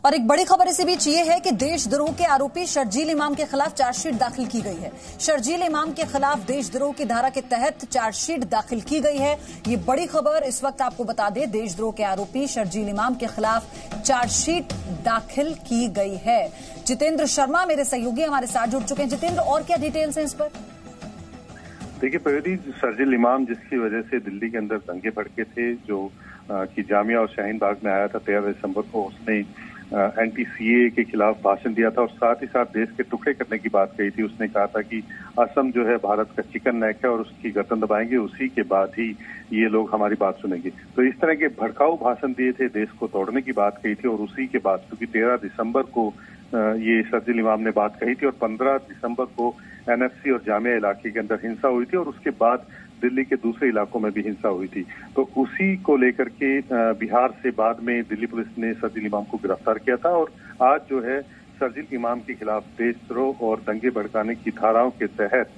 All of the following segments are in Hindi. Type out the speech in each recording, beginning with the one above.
और एक बड़ी खबर इसी बीच ये है कि देशद्रोह के आरोपी शर्जील इमाम के खिलाफ चार्जशीट दाखिल की गई है। शर्जील इमाम के खिलाफ देशद्रोह की धारा के तहत चार्जशीट दाखिल की गई है। ये बड़ी खबर इस वक्त आपको बता दें, देशद्रोह के आरोपी शर्जील इमाम के खिलाफ चार्जशीट दाखिल की गई है। जितेंद्र शर्मा मेरे सहयोगी हमारे साथ जुड़ चुके हैं। जितेंद्र, और क्या डिटेल्स हैं इस पर? देखिए प्रगति, शर्जील इमाम जिसकी वजह से दिल्ली के अंदर दंगे भड़के थे, जो कि जामिया और शाहीन बाग में आया था 13 दिसंबर को, उसने एंटी-सीएए के खिलाफ भाषण दिया था और साथ ही साथ देश के टुकड़े करने की बात कही थी। उसने कहा था कि असम जो है भारत का चिकन नेक है और उसकी गर्दन दबाएंगे, उसी के बाद ही ये लोग हमारी बात सुनेंगे। तो इस तरह के भड़काऊ भाषण दिए थे, देश को तोड़ने की बात कही थी और उसी के बाद, क्योंकि 13 दिसंबर को ये शर्जील इमाम ने बात कही थी और 15 दिसंबर को एनएफसी और जामिया इलाके के अंदर हिंसा हुई थी और उसके बाद दिल्ली के दूसरे इलाकों में भी हिंसा हुई थी। तो उसी को लेकर के बिहार से बाद में दिल्ली पुलिस ने शर्जील इमाम को गिरफ्तार किया था और आज जो है शर्जील इमाम के खिलाफ देशद्रोह और दंगे भड़काने की धाराओं के तहत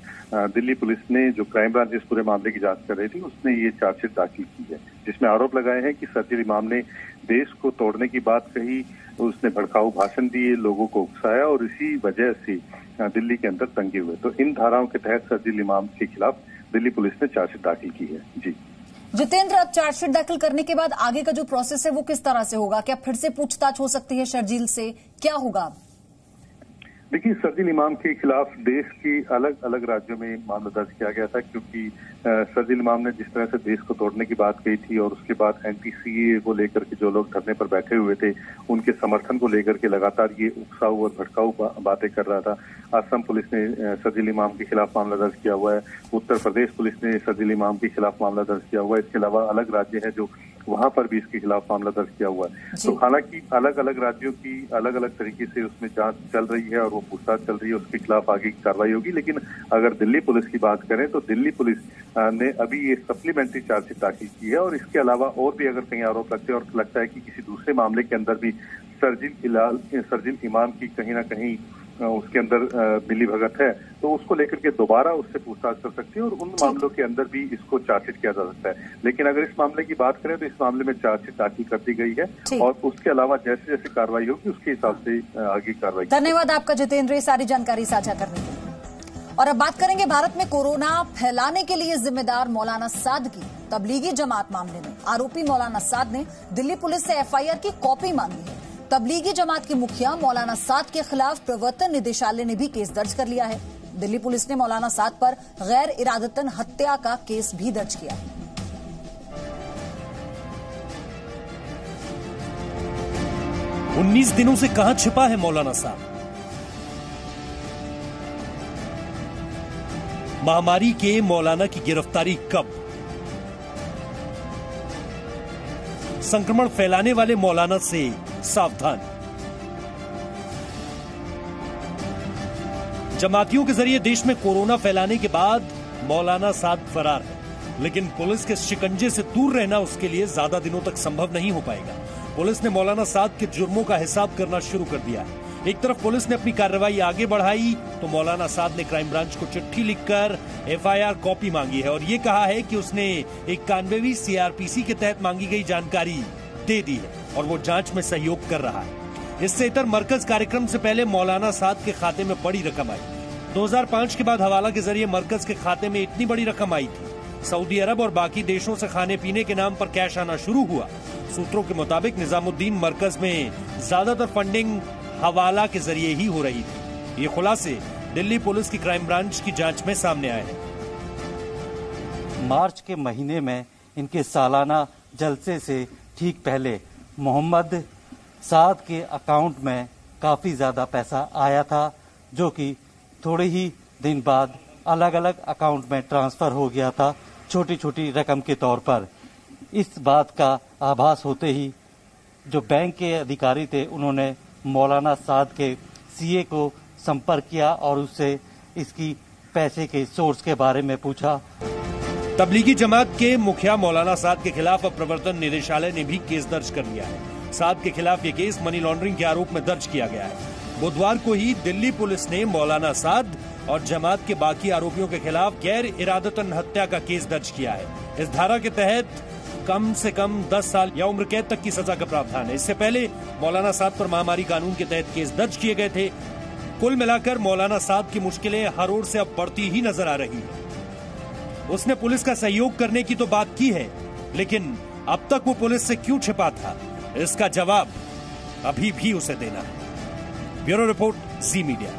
दिल्ली पुलिस ने, जो क्राइम ब्रांच इस पूरे मामले की जांच कर रही थी, उसने ये चार्जशीट दाखिल की है, जिसमें आरोप लगाए हैं कि शर्जील इमाम ने देश को तोड़ने की बात कही, उसने भड़काऊ भाषण दिए, लोगों को उकसाया और इसी वजह से दिल्ली के अंदर दंगे हुए। तो इन धाराओं के तहत शर्जील इमाम के खिलाफ दिल्ली पुलिस ने चार्जशीट दाखिल की है। जी जितेंद्र, अब चार्जशीट दाखिल करने के बाद आगे का जो प्रोसेस है वो किस तरह से होगा? क्या फिर से पूछताछ हो सकती है शर्जील से? क्या होगा? देखिए, शर्जील इमाम के खिलाफ देश की अलग अलग राज्यों में मामला दर्ज किया गया था, क्योंकि शर्जील इमाम ने जिस तरह से देश को तोड़ने की बात कही थी और उसके बाद एंटी-सीएए को लेकर के जो लोग धरने पर बैठे हुए थे, उनके समर्थन को लेकर के लगातार ये उकसाऊ और भड़काऊ बातें कर रहा था। असम पुलिस ने शर्जील इमाम के खिलाफ मामला दर्ज किया हुआ है, उत्तर प्रदेश पुलिस ने शर्जील इमाम के खिलाफ मामला दर्ज किया हुआ है। इसके अलावा अलग राज्य है जो वहां पर भी इसके खिलाफ मामला दर्ज किया हुआ है। तो हालांकि अलग अलग राज्यों की अलग अलग तरीके से उसमें जांच चल रही है और वो पूछताछ चल रही है, उसके खिलाफ आगे की कार्रवाई होगी। लेकिन अगर दिल्ली पुलिस की बात करें तो दिल्ली पुलिस ने अभी ये सप्लीमेंट्री चार्जशीट दाखिल की है और इसके अलावा और भी अगर कहीं आरोप लगते हैं और लगता है कि किसी दूसरे मामले के अंदर भी शर्जील इमाम की कहीं ना कहीं उसके अंदर मिली भगत है, तो उसको लेकर के दोबारा उससे पूछताछ कर सकती है और उन मामलों के अंदर भी इसको चार्जशीट किया जा सकता है। लेकिन अगर इस मामले की बात करें तो इस मामले में चार्जशीट दाखिल कर दी गई है और उसके अलावा जैसे जैसे कार्रवाई होगी उसके हिसाब से आगे कार्रवाई। धन्यवाद आपका जितेंद्र, ये सारी जानकारी साझा करने के लिए। और अब बात करेंगे भारत में कोरोना फैलाने के लिए जिम्मेदार मौलाना साद की। तबलीगी जमात मामले में आरोपी मौलाना साद ने दिल्ली पुलिस से एफआईआर की कॉपी मांगी है। तबलीगी जमात के मुखिया मौलाना साद के खिलाफ प्रवर्तन निदेशालय ने भी केस दर्ज कर लिया है। दिल्ली पुलिस ने मौलाना साद पर गैर इरादतन हत्या का केस भी दर्ज किया है। उन्नीस दिनों से कहां छिपा है मौलाना साद? महामारी के मौलाना की गिरफ्तारी कब? संक्रमण फैलाने वाले मौलाना से सावधान। जमातियों के जरिए देश में कोरोना फैलाने के बाद मौलाना साद फरार है, लेकिन पुलिस के शिकंजे से दूर रहना उसके लिए ज्यादा दिनों तक संभव नहीं हो पाएगा। पुलिस ने मौलाना साद के जुर्मों का हिसाब करना शुरू कर दिया है। एक तरफ पुलिस ने अपनी कार्रवाई आगे बढ़ाई तो मौलाना साद ने क्राइम ब्रांच को चिट्ठी लिखकर एफआईआर कॉपी मांगी है और ये कहा है कि उसने 91वीं सीआरपीसी के तहत मांगी गई जानकारी दे दी है और वो जांच में सहयोग कर रहा है। इससे इतर मरकज कार्यक्रम से पहले मौलाना साद के खाते में बड़ी रकम आई। 2005 के बाद हवाला के जरिए मरकज के खाते में इतनी बड़ी रकम आई थी। सऊदी अरब और बाकी देशों से खाने पीने के नाम पर कैश आना शुरू हुआ। सूत्रों के मुताबिक निजामुद्दीन मरकज में ज्यादातर फंडिंग हवाला के जरिए ही हो रही थी। ये खुलासे दिल्ली पुलिस की क्राइम ब्रांच की जांच में सामने आए हैं। मार्च के महीने में इनके सालाना जलसे से ठीक पहले मोहम्मद साद के अकाउंट में काफी ज्यादा पैसा आया था, जो कि थोड़े ही दिन बाद अलग अलग अकाउंट में ट्रांसफर हो गया था, छोटी छोटी रकम के तौर पर। इस बात का आभास होते ही जो बैंक के अधिकारी थे उन्होंने मौलाना साद के सीए को संपर्क किया और उससे इसकी पैसे के सोर्स के बारे में पूछा। तबलीगी जमात के मुखिया मौलाना साद के खिलाफ अब प्रवर्तन निदेशालय ने भी केस दर्ज कर लिया है। साद के खिलाफ ये केस मनी लॉन्ड्रिंग के आरोप में दर्ज किया गया है। बुधवार को ही दिल्ली पुलिस ने मौलाना साद और जमात के बाकी आरोपियों के खिलाफ गैर इरादतन हत्या का केस दर्ज किया है। इस धारा के तहत कम से कम 10 साल या उम्र कैद तक की सजा का प्रावधान है। इससे पहले मौलाना साद पर महामारी कानून के तहत केस दर्ज किए गए थे। कुल मिलाकर मौलाना साद की मुश्किलें हर ओर से अब बढ़ती ही नजर आ रही है। उसने पुलिस का सहयोग करने की तो बात की है, लेकिन अब तक वो पुलिस से क्यों छिपा था, इसका जवाब अभी भी उसे देना है। ब्यूरो रिपोर्ट, जी मीडिया।